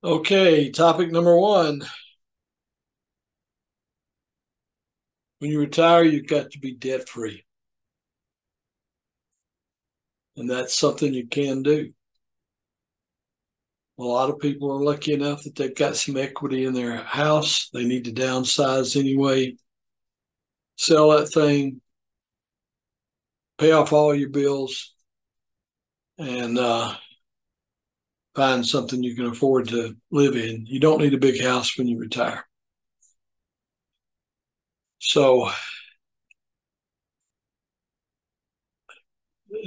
Okay, topic number one. When you retire, you've got to be debt free. And that's something you can do. A lot of people are lucky enough that they've got some equity in their house. They need to downsize anyway, sell that thing, pay off all your bills, and find something you can afford to live in. You don't need a big house when you retire. So,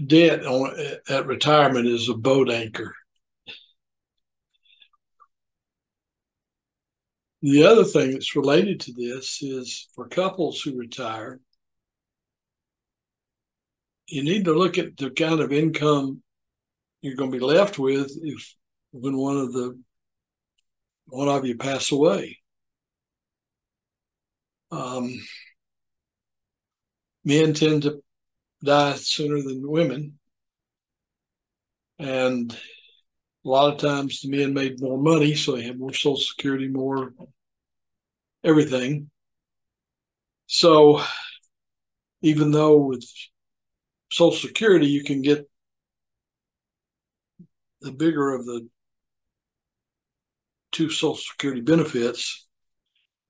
debt at retirement is a boat anchor. The other thing that's related to this is for couples who retire, you need to look at the kind of income you're going to be left with if when one of you pass away. Men tend to die sooner than women, and a lot of times the men made more money, so they have more Social Security, more everything. So even though with Social Security you can get the bigger of the two Social Security benefits,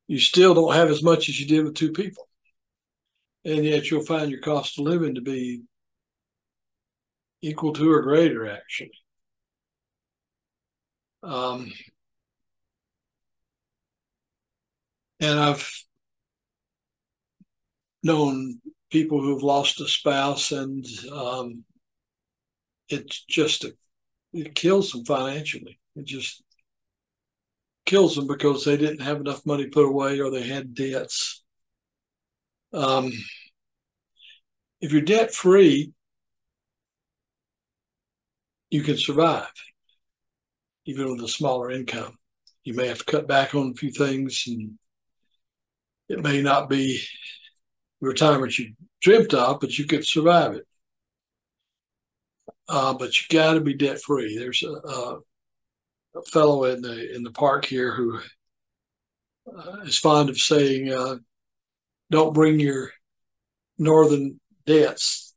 you still don't have as much as you did with two people. And yet you'll find your cost of living to be equal to or greater, actually. And I've known people who've lost a spouse, and it kills them financially. It just kills them because they didn't have enough money put away or they had debts. If you're debt free, you can survive even with a smaller income. You may have to cut back on a few things, and it may not be the retirement you dreamt of, but you could survive it. But you got to be debt free. There's a fellow in the park here who is fond of saying, "Don't bring your northern debts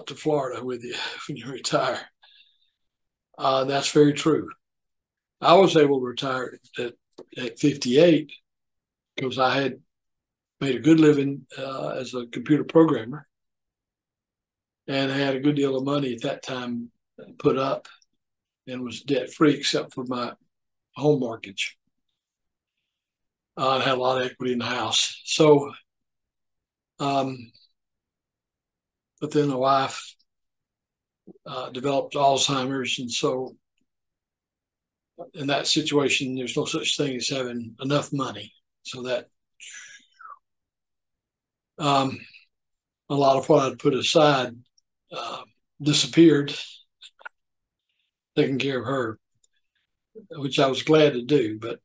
to Florida with you when you retire." That's very true. I was able to retire at 58 because I had made a good living as a computer programmer, and I had a good deal of money at that time put up and was debt free except for my home mortgage. I had a lot of equity in the house. So, but then the wife developed Alzheimer's, and so in that situation, there's no such thing as having enough money. So that a lot of what I'd put aside disappeared, taking care of her, which I was glad to do. But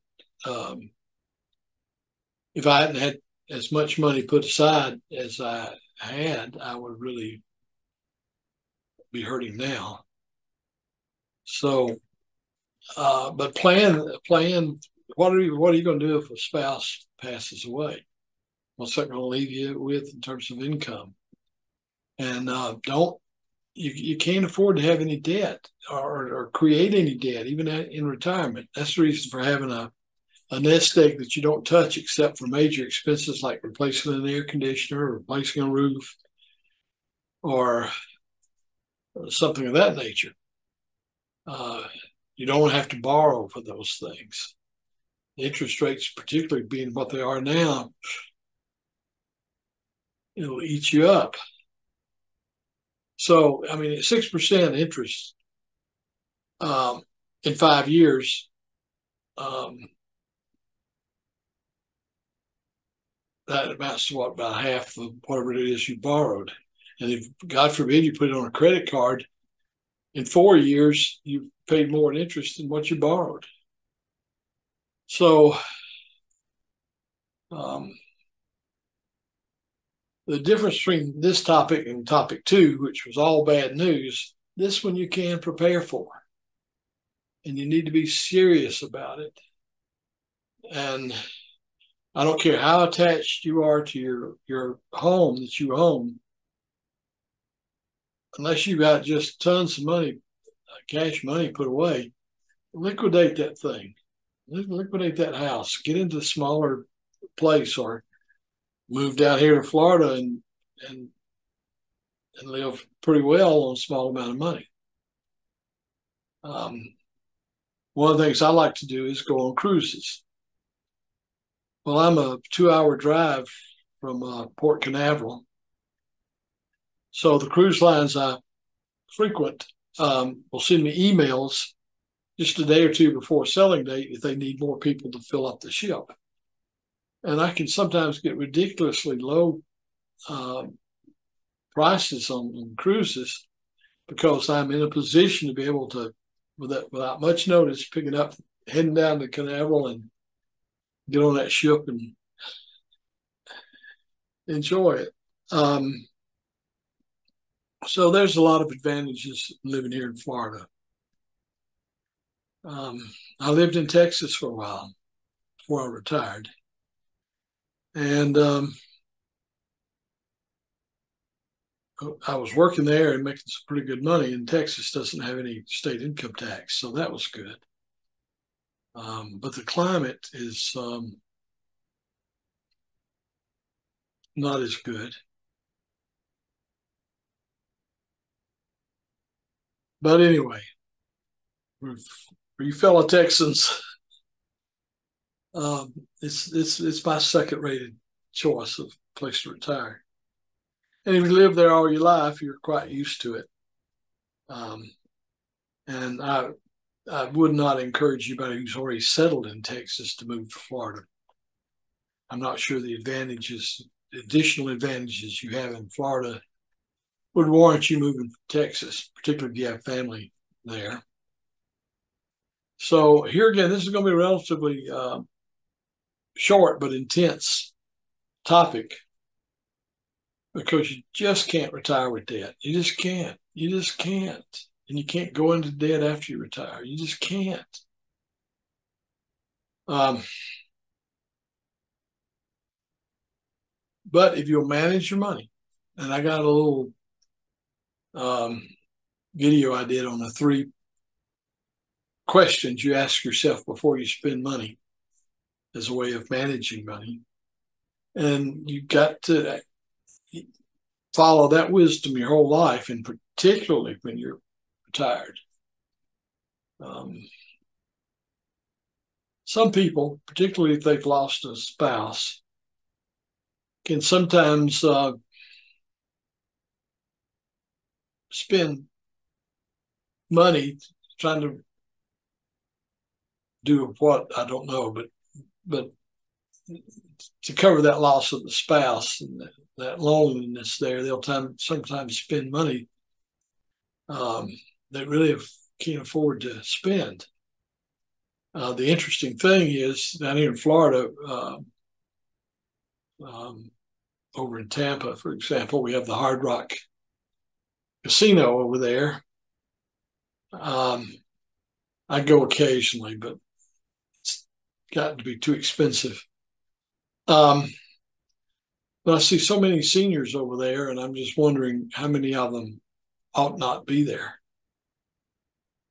if I hadn't had as much money put aside as I had, I would really be hurting now. So, but plan. What are you going to do if a spouse passes away? What's that going to leave you with in terms of income? And you can't afford to have any debt or create any debt, even in retirement. That's the reason for having a nest egg that you don't touch except for major expenses like replacing an air conditioner, or replacing a roof, or something of that nature. You don't have to borrow for those things. The interest rates, particularly being what they are now, it'll eat you up. So, I mean, at 6% interest in 5 years, that amounts to what, about half of whatever it is you borrowed. And if, God forbid, you put it on a credit card, in 4 years, you paid more in interest than what you borrowed. So, the difference between this topic and topic two, which was all bad news, this one you can prepare for. and you need to be serious about it. And I don't care how attached you are to your home that you own, unless you got just tons of money, cash money put away, liquidate that thing, liquidate that house, get into a smaller place, or move down here to Florida and live pretty well on a small amount of money. One of the things I like to do is go on cruises. Well, I'm a 2-hour drive from Port Canaveral. So the cruise lines I frequent will send me emails just a day or two before selling date if they need more people to fill up the ship. And I can sometimes get ridiculously low prices on cruises because I'm in a position to be able to, without much notice, pick it up, heading down to Canaveral and get on that ship and enjoy it. So there's a lot of advantages living here in Florida. I lived in Texas for a while before I retired. And I was working there and making some pretty good money, and Texas doesn't have any state income tax, so that was good. But the climate is not as good. But anyway, for you fellow Texans, it's my second-rated choice of place to retire. And if you live there all your life, you're quite used to it. And I would not encourage anybody who's already settled in Texas to move to Florida. I'm not sure the additional advantages you have in Florida would warrant you moving to Texas, particularly if you have family there. So here again, this is going to be a relatively short but intense topic, because you just can't retire with debt. You just can't. You just can't. And you can't go into debt after you retire. You just can't. But if you'll manage your money, and I got a little video I did on the 3 questions you ask yourself before you spend money as a way of managing money. And you got to follow that wisdom your whole life, and particularly when you're retired. Some people, particularly if they've lost a spouse, can sometimes spend money trying to do what, I don't know, but to cover that loss of the spouse and that loneliness there, they'll sometimes spend money that really can't afford to spend. The interesting thing is, down here in Florida, over in Tampa, for example, we have the Hard Rock Casino over there. I go occasionally, but it's gotten to be too expensive. But I see so many seniors over there, and I'm just wondering how many of them ought not be there.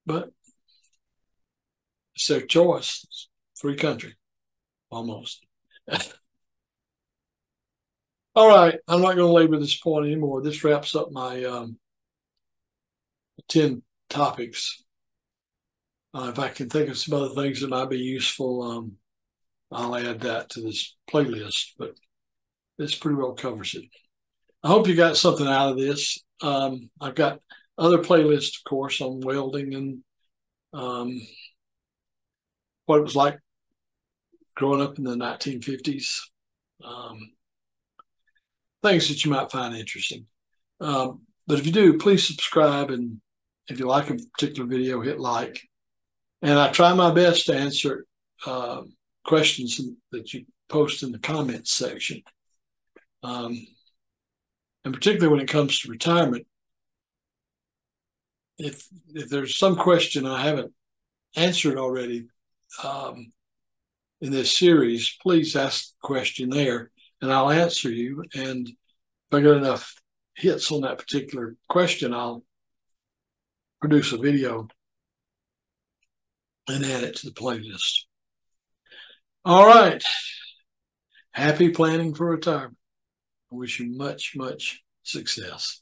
But it's their choice. It's free country, almost. All right, I'm not going to labor this point anymore. This wraps up my 10 topics. If I can think of some other things that might be useful, I'll add that to this playlist, but this pretty well covers it. I hope you got something out of this. I've got other playlists, of course, on welding and what it was like growing up in the 1950s. Things that you might find interesting. But if you do, please subscribe, and if you like a particular video, hit like. And I try my best to answer questions that you post in the comments section. And particularly when it comes to retirement, if there's some question I haven't answered already in this series, please ask the question there and I'll answer you. And if I get enough hits on that particular question, I'll produce a video and add it to the playlist. All right. Happy planning for retirement. I wish you much, much success.